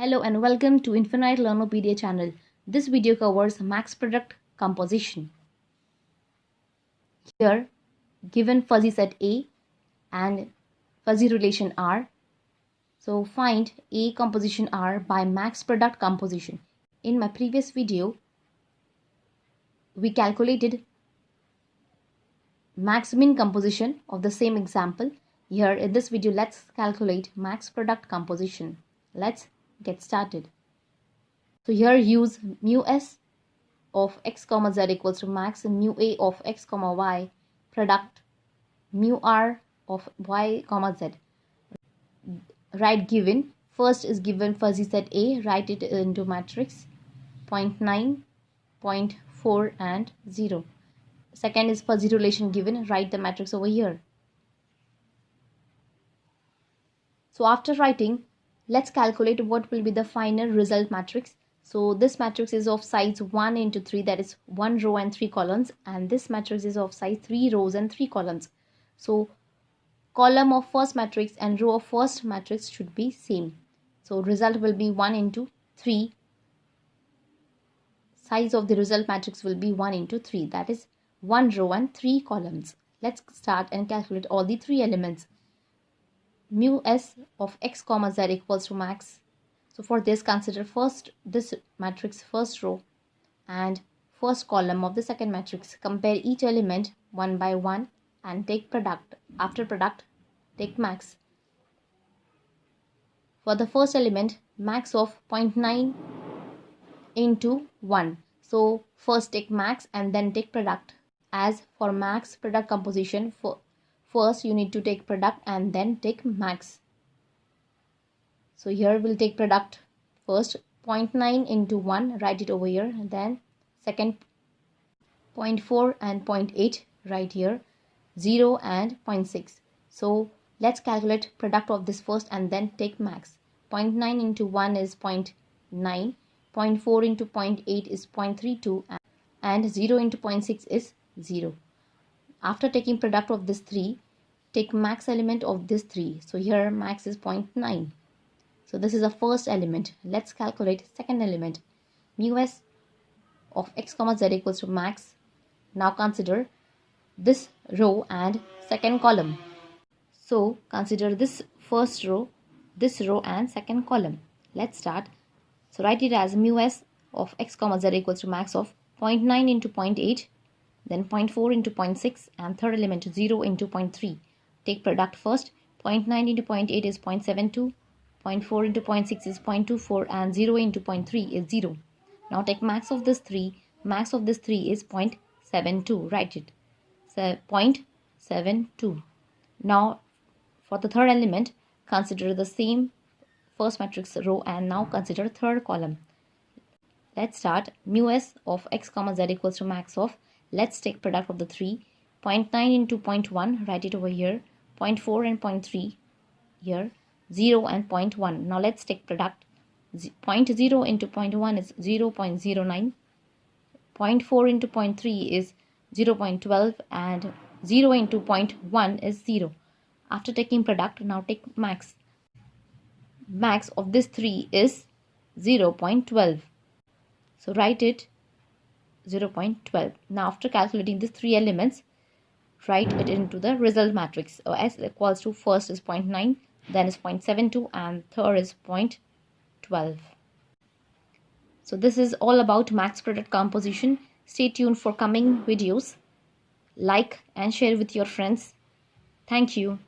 Hello and welcome to Infinite Learnopedia channel. This video covers max product composition. Here, given fuzzy set A and fuzzy relation R. So find A composition R by max product composition. In my previous video, we calculated max min composition of the same example. Here in this video, let's calculate max product composition. Let's get started. So here use mu s of x comma z equals to max and mu a of x comma y product mu r of y comma z. Write given. First is given fuzzy set A, write it into matrix 0.9, 0.4 and 0. Second is fuzzy relation given, write the matrix over here. So after writing, let's calculate what will be the final result matrix. So this matrix is of size 1 into 3, that is 1 row and 3 columns, and this matrix is of size 3 rows and 3 columns. So column of first matrix and row of first matrix should be same. So result will be 1 into 3. Size of the result matrix will be 1 into 3, that is 1 row and 3 columns. Let's start and calculate all the 3 elements. Mu s of x comma z equals to max. So for this, consider first this matrix first row and first column of the second matrix. Compare each element one by one and take product. After product, take max. For the first element, max of 0.9 into 1. So first take max and then take product. As for max product composition, first you need to take product and then take max. So here we'll take product first 0.9 into 1, write it over here, and then second 0.4 and 0.8 right here, 0 and 0.6. So let's calculate product of this first and then take max. 0.9 into 1 is 0.9, 0.4 into 0.8 is 0.32 and 0 into 0.6 is 0. After taking product of this 3, take max element of this 3. So here max is 0.9. So this is the first element. Let's calculate second element. Mu s of x comma z equals to max. Now consider this row and second column. So consider this first row, this row and second column. Let's start. So write it as mu s of x comma z equals to max of 0.9 into 0.8, then 0.4 into 0.6 and third element 0 into 0.3. Take product first. 0.9 into 0.8 is 0.72. 0.4 into 0.6 is 0.24 and 0 into 0.3 is 0. Now take max of this 3. Max of this 3 is 0.72. Write it. So 0.72. Now for the third element, consider the same first matrix row and now consider third column. Let's start. Mu s of x comma z equals to max of, let's take product of the 3. 0.9 into 0.1, write it over here. 0.4 and 0.3 here. 0 and 0.1. Now let's take product. 0.0 into 0.1 is 0.09. 0.4 into 0.3 is 0.12 and 0 into 0.1 is 0. After taking product, now take max. Max of this 3 is 0.12. So write it 0.12. Now after calculating these 3 elements, write it into the result matrix. So s equals to first is 0.9, then is 0.72 and third is 0.12. So this is all about max product composition. Stay tuned for coming videos. Like and share with your friends. Thank you.